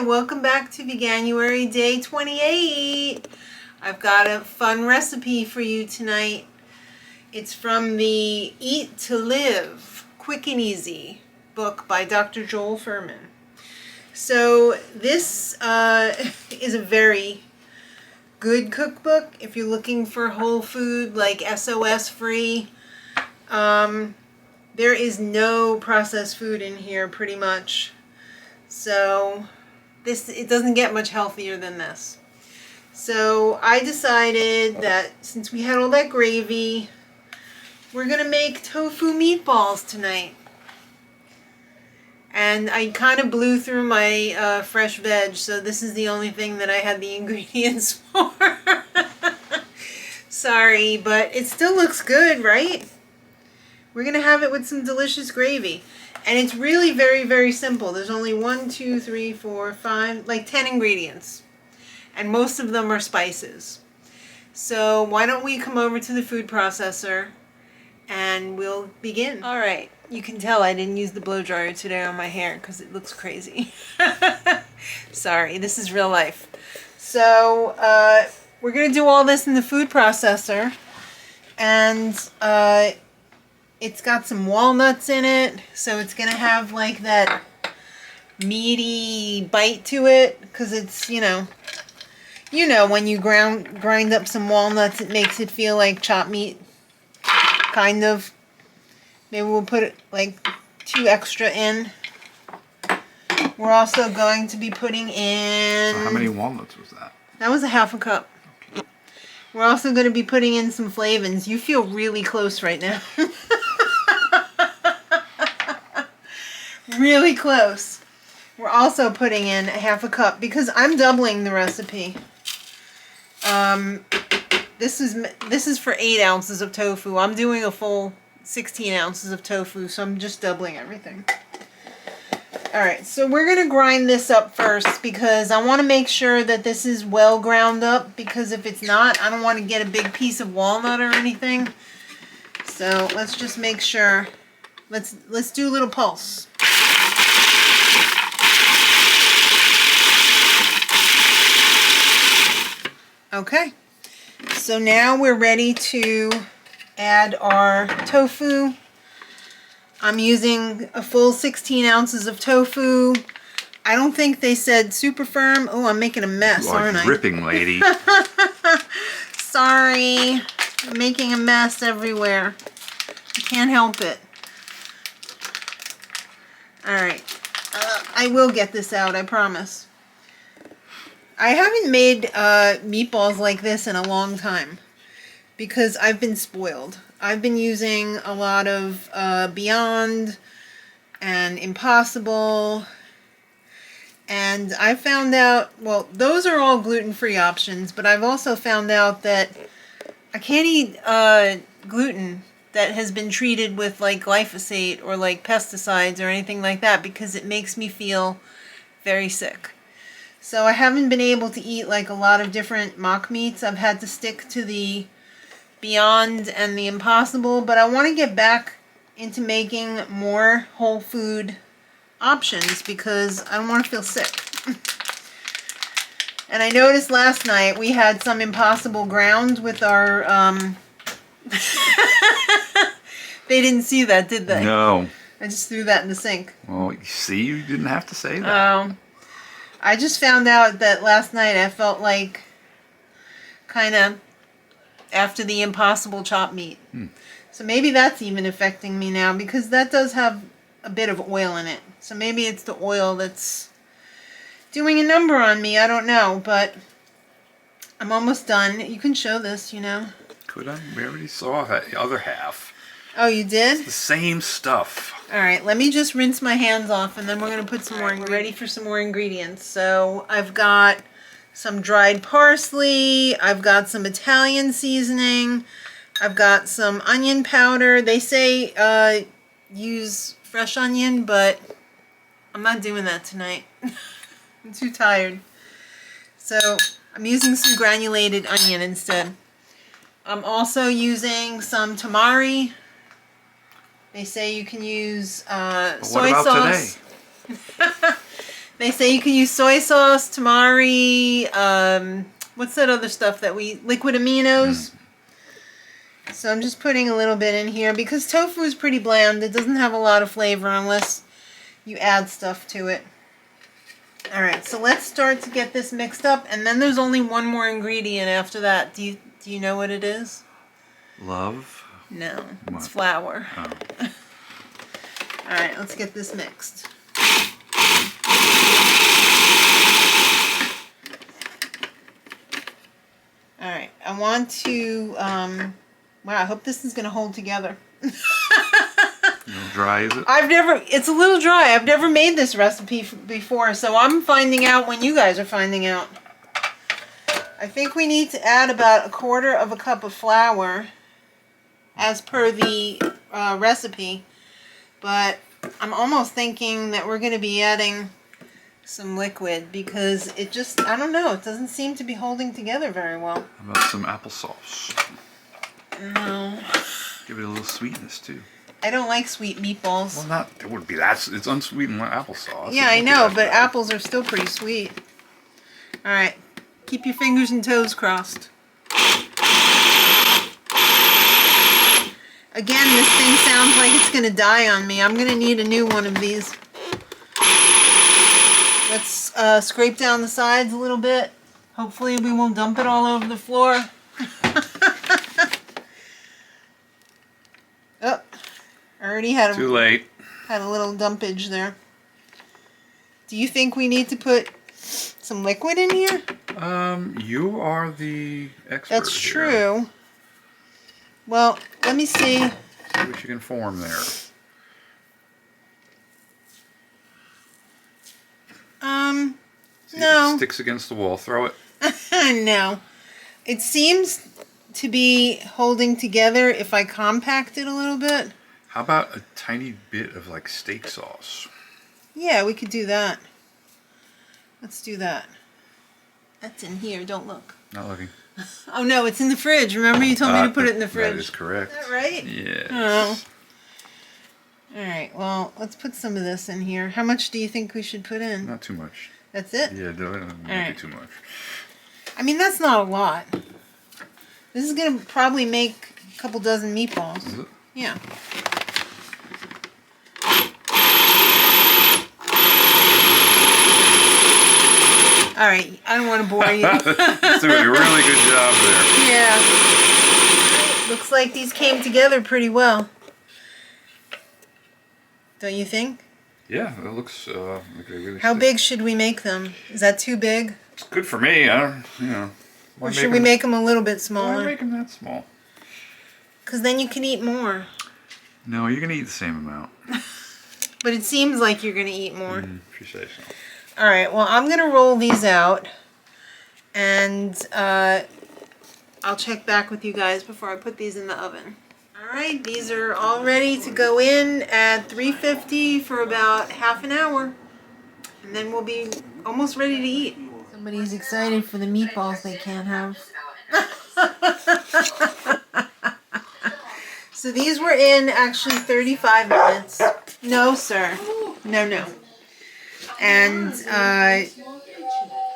welcome back to Veganuary day 28. I've got a fun recipe for you tonight. It's from the Eat to Live Quick and Easy book by Dr. Joel Fuhrman. So this is a very good cookbook if you're looking for whole food, like SOS free. There is no processed food in here pretty much. So it doesn't get much healthier than this. So I decided that since we had all that gravy, we're gonna make tofu meatballs tonight. And I kind of blew through my fresh veg, so this is the only thing that I had the ingredients for. Sorry, but it still looks good, right? We're gonna have it with some delicious gravy. And it's really very, very simple. There's only 1, 2, 3, 4, 5, like 10 ingredients. And most of them are spices. So why don't we come over to the food processor and we'll begin. All right, you can tell I didn't use the blow dryer today on my hair because it looks crazy. Sorry, this is real life. So we're gonna do all this in the food processor, and it's got some walnuts in it, so it's gonna have like that meaty bite to it, because it's, you know when you grind up some walnuts, it makes it feel like chopped meat, kind of. Maybe we'll put like 2 extra in. We're also going to be putting in... So how many walnuts was that? That was a ½ cup. Okay. We're also going to be putting in some flavins. You feel really close right now. Really close. We're also putting in a ½ cup because I'm doubling the recipe. This is for 8 ounces of tofu. I'm doing a full 16 ounces of tofu, so I'm just doubling everything. Alright, so we're going to grind this up first because I want to make sure that this is well ground up, because if it's not, I don't want to get a big piece of walnut or anything. So let's just make sure. Let's do a little pulse. Okay, so now we're ready to add our tofu. I'm using a full 16 ounces of tofu. I don't think they said super firm. Oh, I'm making a mess, aren't I? Dripping, lady. Sorry, I'm making a mess everywhere. I can't help it. Alright, I will get this out, I promise. I haven't made meatballs like this in a long time because I've been spoiled. I've been using a lot of Beyond and Impossible, and I found out, well, those are all gluten-free options, but I've also found out that I can't eat gluten that has been treated with like glyphosate or like pesticides or anything like that, because it makes me feel very sick. So I haven't been able to eat like a lot of different mock meats. I've had to stick to the Beyond and the Impossible, but I want to get back into making more whole food options because I don't want to feel sick. And I noticed last night we had some Impossible ground with our... They didn't see that, did they? No. I just threw that in the sink. Well, you see, you didn't have to say that. I just found out that last night I felt like kind of after the Impossible chopped meat. So maybe that's even affecting me now, because that does have a bit of oil in it. So maybe it's the oil that's doing a number on me. I don't know, but I'm almost done. You can show this, you know. Could I? We already saw the other half. Oh, you did? It's the same stuff. Alright, let me just rinse my hands off and then we're going to put some more. We're ready for some more ingredients. So I've got some dried parsley. I've got some Italian seasoning. I've got some onion powder. They say use fresh onion, but I'm not doing that tonight. I'm too tired. So I'm using some granulated onion instead. I'm also using some tamari. They say you can use soy sauce. Today? They say you can use soy sauce, tamari, what's that other stuff that liquid aminos? So I'm just putting a little bit in here because tofu is pretty bland. It doesn't have a lot of flavor unless you add stuff to it. Alright, so let's start to get this mixed up, and then there's only one more ingredient after that. Do you know what it is? Love? No, what? It's flour. Oh. Alright, let's get this mixed. Alright, I want to, wow, I hope this is going to hold together. A little dry, is it? It's a little dry. I've never made this recipe before, so I'm finding out when you guys are finding out. I think we need to add about 1/4 cup of flour as per the recipe, but I'm almost thinking that we're going to be adding some liquid because it just, I don't know, it doesn't seem to be holding together very well. How about some applesauce? No. Give it a little sweetness too. I don't like sweet meatballs. Well, it would be that. It's unsweetened applesauce. Yeah, I know, but apples are still pretty sweet. All right, keep your fingers and toes crossed. Again, this thing sounds like it's going to die on me. I'm going to need a new one of these. Let's scrape down the sides a little bit. Hopefully we won't dump it all over the floor. Oh, I already had Too late. Had a little dumpage there. Do you think we need to put some liquid in here? You are the expert. That's here. true. Well, let me see. See what you can form there. See No. if it sticks against the wall. Throw it. No. It seems to be holding together if I compact it a little bit. How about a tiny bit of like steak sauce? Yeah, we could do that. Let's do that. That's in here. Don't look. Not looking. Oh, no, it's in the fridge. Remember you told me to put it in the fridge. That is correct. Is that right? Yes. Oh. All right, well, let's put some of this in here. How much do you think we should put in? Not too much. That's it? Yeah, don't make it too much. I mean, that's not a lot. This is going to probably make a couple dozen meatballs. Is it? Yeah. All right, I don't want to bore you. It's doing a really good job there. Yeah. Looks like these came together pretty well. Don't you think? Yeah, it looks like they really How stick. big should we make them? Is that too big? It's good for me. I don't, you know. Or should we make them a little bit Why smaller? make them that small? Because then you can eat more. No, you're gonna eat the same amount. But it seems like you're going to eat more. If you say so. All right, well, I'm going to roll these out. And I'll check back with you guys before I put these in the oven. All right, these are all ready to go in at 350 for about half an hour. And then we'll be almost ready to eat. Somebody's excited for the meatballs they can't have. So these were in actually 35 minutes. No, sir. No. And I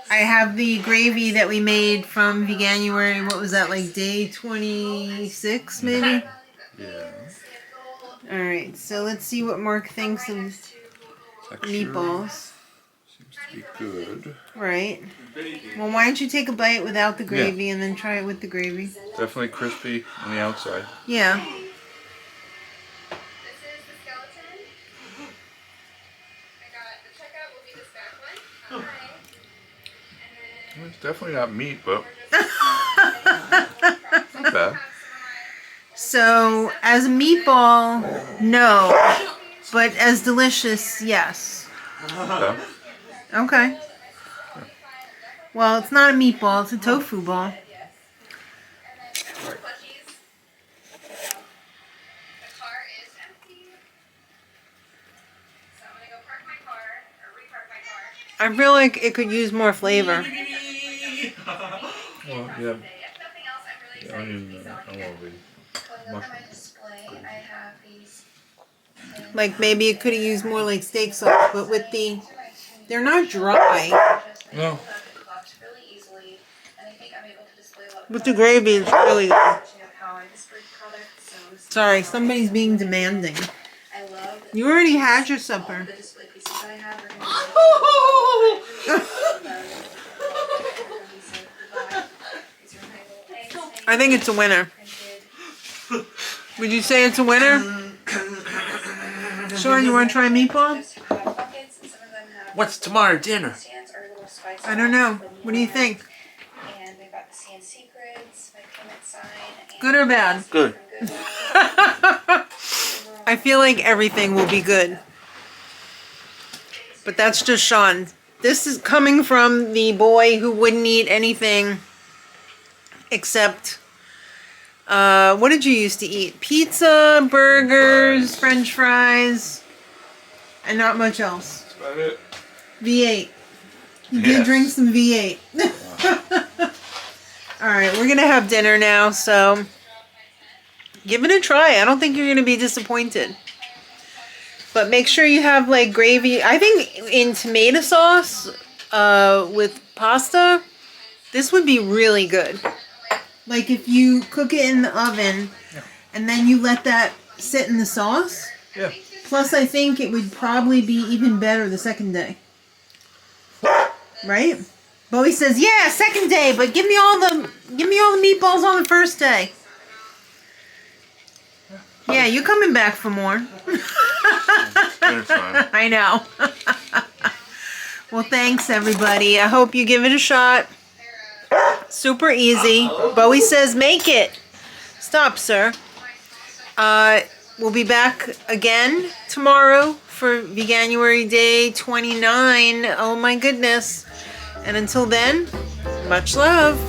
have the gravy that we made from Veganuary. What was that, like day 26 maybe? Yeah. All right, so let's see what Mark thinks of Texture meatballs. seems to be good. Right. Well, why don't you take a bite without the gravy and then try it with the gravy? Definitely crispy on the outside. Yeah. It's definitely not meat, but not bad. So, as a meatball, no. But as delicious, yes. Okay. Okay. Well, it's not a meatball, it's a tofu ball. I feel like it could use more flavor. Well, yeah. The onion, mushrooms. Like maybe it could have used more like steak sauce, but with the They're not dry. No. But the gravy is really good. Sorry, somebody's being demanding. You already had your supper. I think it's a winner. Would you say it's a winner? Sean, you want to try meatball? What's tomorrow dinner? I don't know. What do you think? Good or bad? Good. I feel like everything will be good. But that's just Sean. This is coming from the boy who wouldn't eat anything except, what did you used to eat? Pizza, burgers, French fries, and not much else. That's about it. V8. You did Yes. drink some V8. Alright, we're going to have dinner now, so give it a try. I don't think you're going to be disappointed. But make sure you have like gravy. I think in tomato sauce with pasta, this would be really good. Like if you cook it in the oven and then you let that sit in the sauce. Yeah. Plus I think it would probably be even better the second day. Right? Bowie says, yeah, second day, but give me all the meatballs on the first day. Yeah, you coming back for more. Dinner's fine. I know. Well, thanks, everybody. I hope you give it a shot. Super easy. Bowie says, make it. Stop, sir. We'll be back again tomorrow for Veganuary Day 29. Oh, my goodness. And until then, much love.